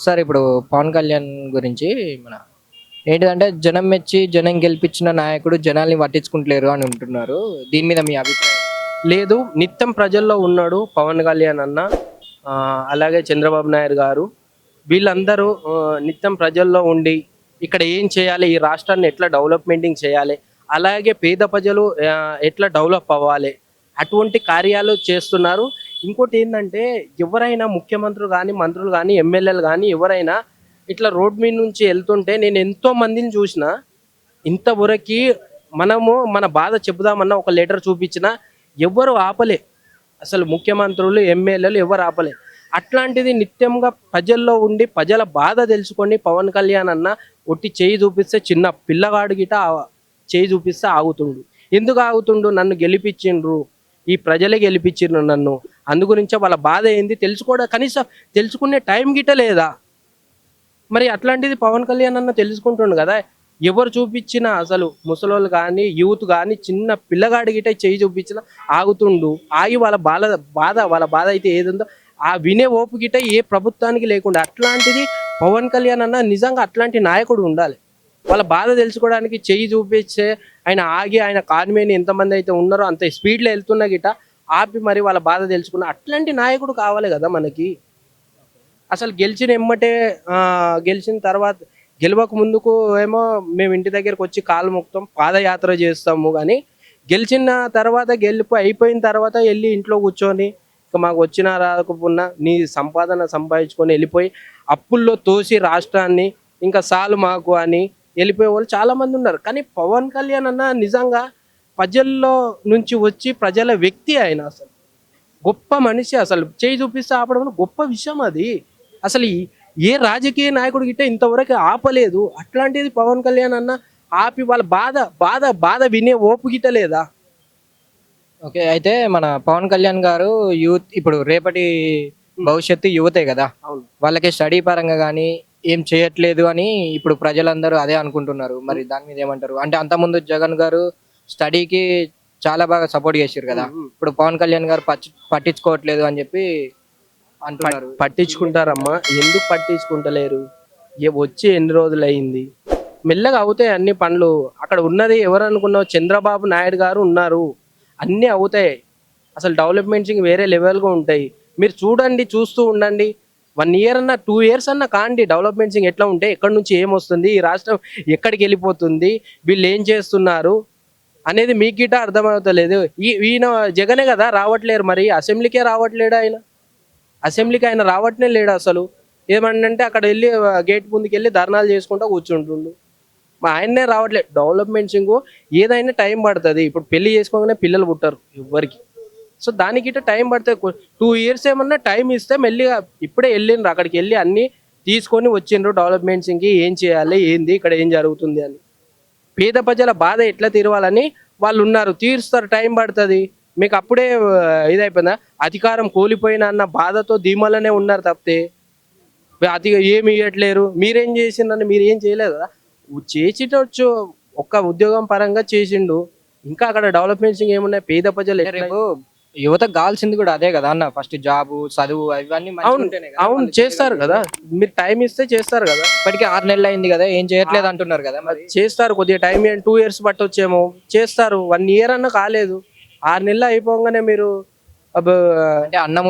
Sir ఇప్పుడు పవన్ కళ్యాణ్ గురించి మన ఏంటిదంటే జనం మెచ్చి జనం గెలిపించిన నాయకుడు జనాల్ని పట్టించుకుంటలేరు అని ఉంటున్నారు. దీని మీద మీ అభిప్రాయం? లేదు, నిత్యం ప్రజల్లో ఉన్నాడు పవన్ కళ్యాణ్ అన్న. అలాగే చంద్రబాబు నాయుడు గారు వీళ్ళందరూ నిత్యం ప్రజల్లో ఉండి ఇక్కడ ఏం చేయాలి, ఈ రాష్ట్రాన్ని ఎట్లా డెవలప్మెంటింగ్ చేయాలి, అలాగే పేద ప్రజలు ఎట్లా డెవలప్ అవ్వాలి, అటువంటి కార్యాలు చేస్తున్నారు. ఇంకోటి ఏంటంటే ఎవరైనా ముఖ్యమంత్రులు కానీ మంత్రులు కానీ ఎమ్మెల్యేలు కానీ ఎవరైనా ఇట్లా రోడ్ మీద నుంచి వెళ్తుంటే నేను ఎంతో మందిని చూసిన, ఇంతవరకు మనము మన బాధ చెబుదామన్నా ఒక లెటర్ చూపించినా ఎవరు ఆపలే. అసలు ముఖ్యమంత్రులు ఎమ్మెల్యేలు ఎవరు ఆపలే. అట్లాంటిది నిత్యంగా ప్రజల్లో ఉండి ప్రజల బాధ తెలుసుకొని పవన్ కళ్యాణ్ అన్న ఒట్టి చేయి చూపిస్తే చిన్న పిల్లగాడు గిట చేయి చూపిస్తే ఆగుతుండు. ఎందుకు ఆగుతుండు? నన్ను గెలిపించిండ్రు, ఈ ప్రజలే గెలిపించిండ్రు నన్ను, అందుగురించే వాళ్ళ బాధ ఏంది తెలుసుకోవడం, కనీసం తెలుసుకునే టైం గిట లేదా? మరి అట్లాంటిది పవన్ కళ్యాణ్ అన్న తెలుసుకుంటుండు కదా. ఎవరు చూపించినా అసలు ముసలోళ్ళు కానీ యూత్ కానీ చిన్న పిల్లగాడి గిట చేయి చూపించినా ఆగుతుండు. ఆగి వాళ్ళ వాళ్ళ బాధ అయితే ఏదుందో ఆ వినే ఓపు గిట ఏ ప్రభుత్వానికి లేకుండా, అట్లాంటిది పవన్ కళ్యాణ్ అన్న నిజంగా అట్లాంటి నాయకుడు ఉండాలి. వాళ్ళ బాధ తెలుసుకోవడానికి చెయ్యి చూపించే ఆయన ఆగి ఆయన కాన్వేని ఎంతమంది అయితే ఉన్నారో అంత స్పీడ్లో వెళ్తున్నా గిట ఆపి మరి వాళ్ళ బాధ తెలుసుకున్న అట్లాంటి నాయకుడు కావాలి కదా మనకి. అసలు గెలిచిన తర్వాత గెలవక ముందుకు ఏమో మేము ఇంటి దగ్గరకు వచ్చి కాలు మొక్కుతాం, పాదయాత్ర చేస్తాము. కానీ గెలిచిన తర్వాత అయిపోయిన తర్వాత వెళ్ళి ఇంట్లో కూర్చొని ఇక మాకు వచ్చిన రాకపోయినా నీ సంపాదన సంపాదించుకొని వెళ్ళిపోయి అప్పుల్లో తోసి రాష్ట్రాన్ని ఇంకా సాలు మాకు అని వెళ్ళిపోయే వాళ్ళు చాలామంది ఉన్నారు. కానీ పవన్ కళ్యాణ్ అన్న నిజంగా ప్రజల్లో నుంచి వచ్చి ప్రజల వ్యక్తి ఆయన, అసలు గొప్ప మనిషి. అసలు చేయి చూపిస్తే ఆపడం గొప్ప విషయం అది. అసలు ఏ రాజకీయ నాయకుడు గిట్ట ఇంతవరకు ఆపలేదు. అట్లాంటిది పవన్ కళ్యాణ్ అన్న ఆపి వాళ్ళ బాధ వినే ఓపు గిట్ట లేదా? ఓకే, అయితే మన పవన్ కళ్యాణ్ గారు యూత్ ఇప్పుడు రేపటి భవిష్యత్తు యువతే కదా. అవును, వాళ్ళకి స్టడీ పరంగా కానీ ఏం చేయట్లేదు అని ఇప్పుడు ప్రజలందరూ అదే అనుకుంటున్నారు. మరి దాని మీద ఏమంటారు? అంటే అంతకుముందు జగన్ గారు స్టడీకి చాలా బాగా సపోర్ట్ చేశారు కదా. ఇప్పుడు పవన్ కళ్యాణ్ గారు పట్టించుకోవట్లేదు అని చెప్పి అంటున్నారు. పట్టించుకుంటారమ్మా, ఎందుకు పట్టించుకుంటలేరు? వచ్చి ఎన్ని రోజులు అయింది, మెల్లగా అవుతాయి అన్ని పనులు. అక్కడ ఉన్నది ఎవరు అనుకున్నావు? చంద్రబాబు నాయుడు గారు ఉన్నారు, అన్నీ అవుతాయి. అసలు డెవలప్మెంట్స్ వేరే లెవెల్గా ఉంటాయి. మీరు చూడండి, చూస్తూ ఉండండి. 1 year అన్నా 2 years అన్నా కాండి డెవలప్మెంట్స్ ఎట్లా ఉంటాయి, ఎక్కడి నుంచి ఏమొస్తుంది, ఈ రాష్ట్రం ఎక్కడికి వెళ్ళిపోతుంది, వీళ్ళు ఏం చేస్తున్నారు అనేది మీకు గిట్ట అర్థమవుతలేదు. ఈయన జగనే కదా రావట్లేరు, మరి అసెంబ్లీకే రావట్లేడు ఆయన. అసెంబ్లీకి ఆయన రావట్లే లేడు అసలు. ఏమంటే అక్కడ వెళ్ళి గేట్ ముందుకు వెళ్ళి ధర్నాలు చేసుకుంటూ కూర్చుంటుండు. ఆయన్నే రావట్లేదు. డెవలప్మెంట్స్ ఏదైనా టైం పడుతుంది. ఇప్పుడు పెళ్లి చేసుకోగానే పిల్లలు పుట్టరు ఎవ్వరికి. సో దానికి ఇట్లా టైం పడుతుంది. 2 years ఏమన్నా టైం ఇస్తే మెల్లిగా ఇప్పుడే వెళ్ళిండ్రు, అక్కడికి వెళ్ళి అన్నీ తీసుకొని వచ్చిండ్రు. డెవలప్మెంట్స్ ఏం చేయాలి, ఏంది ఇక్కడ ఏం జరుగుతుంది అని పేద ప్రజల బాధ ఎట్లా తీరవాలని వాళ్ళు ఉన్నారు. తీరుస్తారు, టైం పడుతుంది. మీకు అప్పుడే ఇదైపోయిందా? అధికారం కోల్పోయినా అన్న బాధతో ధీమాలనే ఉన్నారు తప్పితే ఏమి ఇవ్వట్లేరు. మీరేం చేసిందని మీరు ఏం చేయలేదు కదా. చేసేటచ్చు ఒక్క ఉద్యోగం పరంగా చేసిండు. ఇంకా అక్కడ డెవలప్మెంట్స్ ఏమున్నాయి? పేద ప్రజలు రేపు యువత కావాల్సింది కూడా అదే కదా అన్న. ఫస్ట్ జాబు, చదువు ఇవన్నీ అవును చేస్తారు కదా. మీరు టైం ఇస్తే చేస్తారు కదా. ఇప్పటికే 6 నెలలు అయింది కదా, ఏం చేయట్లేదు అంటున్నారు కదా. మరి చేస్తారు, కొద్దిగా టైం 2 years పట్టొచ్చేమో చేస్తారు. 1 year అన్నా కాలేదు, 6 నెలలు అయిపోగానే మీరు అంటే అన్నం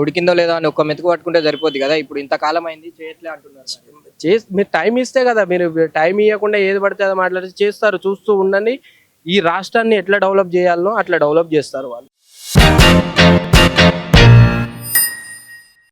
ఉడికిందో లేదో అని ఒక్క మెతుకు పట్టుకుంటే సరిపోద్ది కదా. ఇప్పుడు ఇంతకాలం అయింది చేయట్లే అంటున్నారు. మీరు టైం ఇస్తే కదా. మీరు టైం ఇవ్వకుండా ఏది పడితే అది మాట్లాడితే చేస్తారు. చూస్తూ ఉండండి, ఈ రాష్ట్రాన్ని ఎట్లా డెవలప్ చేయాలనో అట్లా డెవలప్ చేస్తారు వాళ్ళు.